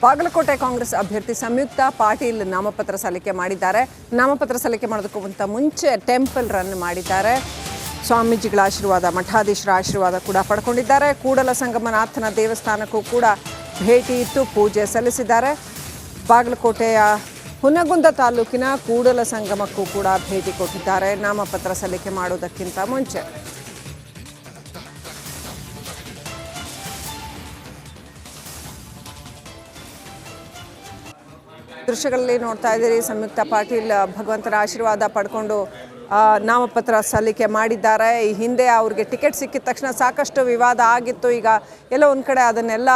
ಬಾಗಲಕೋಟೆ ಕಾಂಗ್ರೆಸ್ ಅಭ್ಯರ್ಥಿ ಸಂಯುಕ್ತ ಪಾಟೀಲ್ ನಾಮಪತ್ರ ಸಲ್ಲಿಕೆ ಮಾಡಿದ್ದಾರೆ. ನಾಮಪತ್ರ ಸಲ್ಲಿಕೆ ಮಾಡೋದಕ್ಕಿಂತ ಮುಂಚೆ ಟೆಂಪಲ್ ರನ್ ಮಾಡಿದ್ದಾರೆ. ಸ್ವಾಮೀಜಿಗಳ ಆಶೀರ್ವಾದ, ಮಠಾಧೀಶರ ಆಶೀರ್ವಾದ ಕೂಡ ಪಡ್ಕೊಂಡಿದ್ದಾರೆ. ಕೂಡಲ ಸಂಗಮನಾಥನ ದೇವಸ್ಥಾನಕ್ಕೂ ಕೂಡ ಭೇಟಿ ಇತ್ತು, ಪೂಜೆ ಸಲ್ಲಿಸಿದ್ದಾರೆ. ಬಾಗಲಕೋಟೆಯ ಹುನಗುಂದ ತಾಲೂಕಿನ ಕೂಡಲ ಸಂಗಮಕ್ಕೂ ಕೂಡ ಭೇಟಿ ಕೊಟ್ಟಿದ್ದಾರೆ ನಾಮಪತ್ರ ಸಲ್ಲಿಕೆ ಮಾಡೋದಕ್ಕಿಂತ ಮುಂಚೆ. ದೃಶ್ಯಗಳಲ್ಲಿ ನೋಡ್ತಾ ಇದ್ದೀರಿ, ಸಂಯುಕ್ತ ಪಾಟೀಲ್ ಭಗವಂತನ ಆಶೀರ್ವಾದ ಪಡ್ಕೊಂಡು ನಾಮಪತ್ರ ಸಲ್ಲಿಕೆ ಮಾಡಿದ್ದಾರೆ. ಈ ಹಿಂದೆ ಅವ್ರಿಗೆ ಟಿಕೆಟ್ ಸಿಕ್ಕಿದ ತಕ್ಷಣ ಸಾಕಷ್ಟು ವಿವಾದ ಆಗಿತ್ತು. ಈಗ ಎಲ್ಲೋ ಒಂದು ಕಡೆ ಅದನ್ನೆಲ್ಲ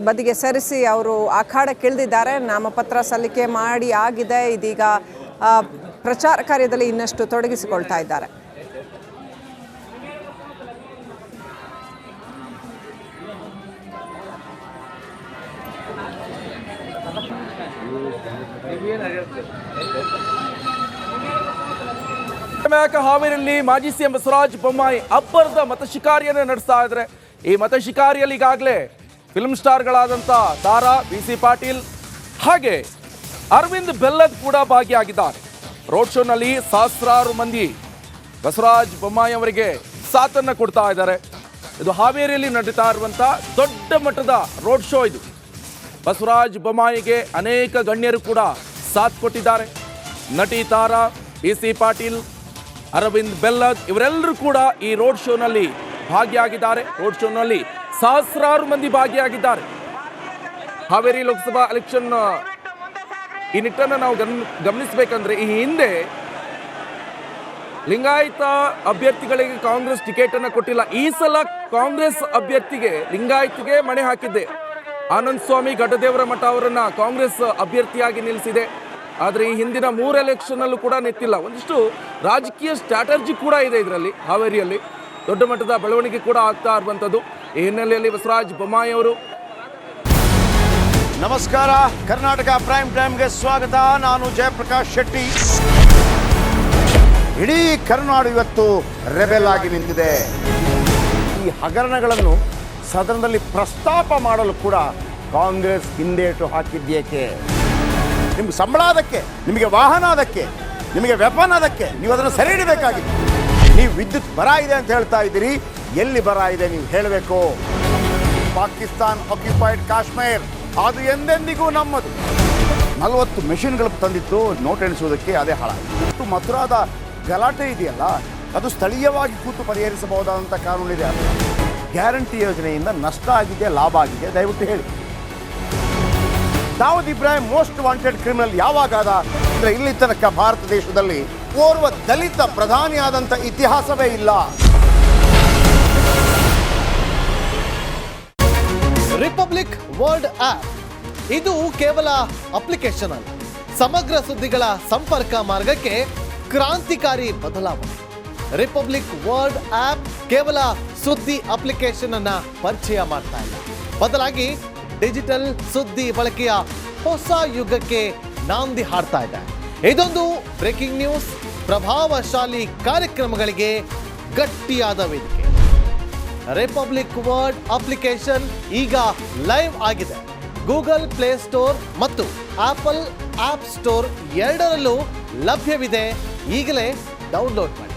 ಬದಿಗೆ ಸರಿಸಿ ಅವರು ಅಖಾಡಕ್ಕಿಳಿದಿದ್ದಾರೆ. ನಾಮಪತ್ರ ಸಲ್ಲಿಕೆ ಮಾಡಿ ಆಗಿದೆ. ಇದೀಗ ಪ್ರಚಾರ ಕಾರ್ಯದಲ್ಲಿ ಇನ್ನಷ್ಟು ತೊಡಗಿಸಿಕೊಳ್ತಾ ಇದ್ದಾರೆ. ಹಾವೇರಿಯಲ್ಲಿ ಮಾಜಿ ಸಿಎಂ ಬಸವರಾಜ ಬೊಮ್ಮಾಯಿ ಅಬ್ಬರದ ಮತ ಶಿಕಾರಿಯನ್ನು ನಡೆಸ್ತಾ ಇದ್ದಾರೆ. ಈ ಮತ ಶಿಕಾರಿಯಲ್ಲಿ ಈಗಾಗಲೇ ಫಿಲ್ಮ್ ಸ್ಟಾರ್ಗಳಾದಂಥ ತಾರಾ, BC ಪಾಟೀಲ್ ಹಾಗೆ ಅರವಿಂದ್ ಬೆಲ್ಲದ್ ಕೂಡ ಭಾಗಿಯಾಗಿದ್ದಾರೆ. ರೋಡ್ ಶೋನಲ್ಲಿ ಸಹಸ್ರಾರು ಮಂದಿ ಬಸವರಾಜ ಬೊಮ್ಮಾಯಿ ಅವರಿಗೆ ಸಾಥನ್ನು ಕೊಡ್ತಾ ಇದ್ದಾರೆ. ಇದು ಹಾವೇರಿಯಲ್ಲಿ ನಡೀತಾ ಇರುವಂಥ ದೊಡ್ಡ ಮಟ್ಟದ ರೋಡ್ ಶೋ. ಇದು ಬಸವರಾಜ ಬೊಮ್ಮಾಯಿಗೆ ಅನೇಕ ಗಣ್ಯರು ಕೂಡ ಸಾಥ್ ಕೊಟ್ಟಿದ್ದಾರೆ. ನಟಿ ತಾರಾ, BC ಪಾಟೀಲ್, ಅರವಿಂದ್ ಬೆಲ್ಲದ್ ಇವರೆಲ್ಲರೂ ಕೂಡ ಈ ರೋಡ್ ಶೋನಲ್ಲಿ ಭಾಗಿಯಾಗಿದ್ದಾರೆ. ರೋಡ್ ಶೋನಲ್ಲಿ ಸಹಸ್ರಾರು ಮಂದಿ ಭಾಗಿಯಾಗಿದ್ದಾರೆ. ಹಾವೇರಿ ಲೋಕಸಭಾ ಎಲೆಕ್ಷನ್ ಈ ನಿಟ್ಟನ್ನು ನಾವು ಗಮನಿಸಬೇಕಂದ್ರೆ ಈ ಹಿಂದೆ ಲಿಂಗಾಯತ ಅಭ್ಯರ್ಥಿಗಳಿಗೆ ಕಾಂಗ್ರೆಸ್ ಟಿಕೆಟ್ ಅನ್ನು ಕೊಟ್ಟಿಲ್ಲ. ಈ ಸಲ ಕಾಂಗ್ರೆಸ್ ಅಭ್ಯರ್ಥಿಗೆ ಲಿಂಗಾಯತಿಗೆ ಮಣೆ ಹಾಕಿದ್ದೆ. ಆನಂದ್ ಸ್ವಾಮಿ ಗಡ್ಡದೇವರ ಮಠ ಅವರನ್ನ ಕಾಂಗ್ರೆಸ್ ಅಭ್ಯರ್ಥಿಯಾಗಿ ನಿಲ್ಲಿಸಿದೆ. ಆದರೆ ಈ ಹಿಂದಿನ 3 ಎಲೆಕ್ಷನ್ನಲ್ಲೂ ಕೂಡ ನಿಂತಿಲ್ಲ. ಒಂದಿಷ್ಟು ರಾಜಕೀಯ ಸ್ಟ್ರಾಟರ್ಜಿ ಕೂಡ ಇದೆ ಇದರಲ್ಲಿ. ಹಾವೇರಿಯಲ್ಲಿ ದೊಡ್ಡ ಮಟ್ಟದ ಬೆಳವಣಿಗೆ ಕೂಡ ಆಗ್ತಾ ಇರುವಂಥದ್ದು. ಈ ಹಿನ್ನೆಲೆಯಲ್ಲಿ ಬಸವರಾಜ ಬೊಮ್ಮಾಯಿ ಅವರು. ನಮಸ್ಕಾರ, ಕರ್ನಾಟಕ ಪ್ರೈಮ್ ಟೈಮ್ಗೆ ಸ್ವಾಗತ. ನಾನು ಜಯಪ್ರಕಾಶ್ ಶೆಟ್ಟಿ. ಇಡೀ ಕರ್ನಾಡು ಇವತ್ತು ರೆಬೆಲ್ ಆಗಿ ನಿಂತಿದೆ. ಈ ಹಗರಣಗಳನ್ನು ಸದನದಲ್ಲಿ ಪ್ರಸ್ತಾಪ ಮಾಡಲು ಕೂಡ ಕಾಂಗ್ರೆಸ್ ಹಿಂದೇಟು ಹಾಕಿದ್ದೇಕೆ? ನಿಮ್ಗೆ ಸಂಬಳ ಅದಕ್ಕೆ, ನಿಮಗೆ ವಾಹನ ಅದಕ್ಕೆ, ನಿಮಗೆ ವೆಪನ್ ಅದಕ್ಕೆ, ನೀವು ಅದನ್ನು ಸೆರೆ ಹಿಡಬೇಕಾಗಿದೆ. ನೀವು ವಿದ್ಯುತ್ ಬರ ಇದೆ ಅಂತ ಹೇಳ್ತಾ ಇದ್ದೀರಿ. ಎಲ್ಲಿ ಬರ ಇದೆ ನೀವು ಹೇಳಬೇಕು. ಪಾಕಿಸ್ತಾನ್ ಆಕ್ಯುಪೈಡ್ ಕಾಶ್ಮೀರ್ ಅದು ಎಂದೆಂದಿಗೂ ನಮ್ಮದು. 40 ಮೆಷಿನ್ಗಳು ತಂದಿತ್ತು ನೋಟ್ ಎಣಿಸುವುದಕ್ಕೆ, ಅದೇ ಹಾಳಾಯಿತು. ಮಥುರಾದ ಗಲಾಟೆ ಇದೆಯಲ್ಲ, ಅದು ಸ್ಥಳೀಯವಾಗಿ ಕೂತು ಪರಿಹರಿಸಬಹುದಾದಂಥ ಕಾನೂನಿದೆ. ಗ್ಯಾರಂಟಿ ಯೋಜನೆಯಿಂದ ನಷ್ಟ ಆಗಿದೆ, ಲಾಭ ಆಗಿದೆ, ದಯವಿಟ್ಟು ಹೇಳಿ. Dawood Ibrahim most wanted criminal ಯಾವಾಗಾದ ಅಂದರೆ ಇಲ್ಲಿ ತನಕ ಭಾರತ ದೇಶದಲ್ಲಿ ಓರ್ವ ದಲಿತ ಪ್ರಧಾನಿಯಾದಂಥ ಇತಿಹಾಸವೇ ಇಲ್ಲ. ರಿಪಬ್ಲಿಕ್ ವರ್ಲ್ಡ್ ಆಪ್ ಇದು ಕೇವಲ ಅಪ್ಲಿಕೇಶನ್ ಅಲ್ಲ, ಸಮಗ್ರ ಸುದ್ದಿಗಳ ಸಂಪರ್ಕ ಮಾರ್ಗಕ್ಕೆ ಕ್ರಾಂತಿಕಾರಿ ಬದಲಾವಣೆ. ರಿಪಬ್ಲಿಕ್ ವರ್ಲ್ಡ್ ಆಪ್ ಕೇವಲ ಸುದ್ದಿ ಅಪ್ಲಿಕೇಶನ್ ಅನ್ನ ಪರಿಚಯ ಮಾಡ್ತಾ ಇಲ್ಲ, ಬದಲಾಗಿ ಡಿಜಿಟಲ್ ಸುದ್ದಿ ಬಳಕೆಯ ಹೊಸ ಯುಗಕ್ಕೆ ನಾಂದಿ ಹಾಡ್ತಾ ಇದೆ. ಇದೊಂದು ಬ್ರೇಕಿಂಗ್ ನ್ಯೂಸ್, ಪ್ರಭಾವಶಾಲಿ ಕಾರ್ಯಕ್ರಮಗಳಿಗೆ ಗಟ್ಟಿಯಾದ ವೇದಿಕೆ. ರಿಪಬ್ಲಿಕ್ ವರ್ಲ್ಡ್ ಅಪ್ಲಿಕೇಶನ್ ಈಗ ಲೈವ್ ಆಗಿದೆ. ಗೂಗಲ್ ಪ್ಲೇ ಸ್ಟೋರ್ ಮತ್ತು ಆಪಲ್ ಆಪ್ ಸ್ಟೋರ್ ಎರಡರಲ್ಲೂ ಲಭ್ಯವಿದೆ. ಈಗಲೇ ಡೌನ್ಲೋಡ್ ಮಾಡಿ.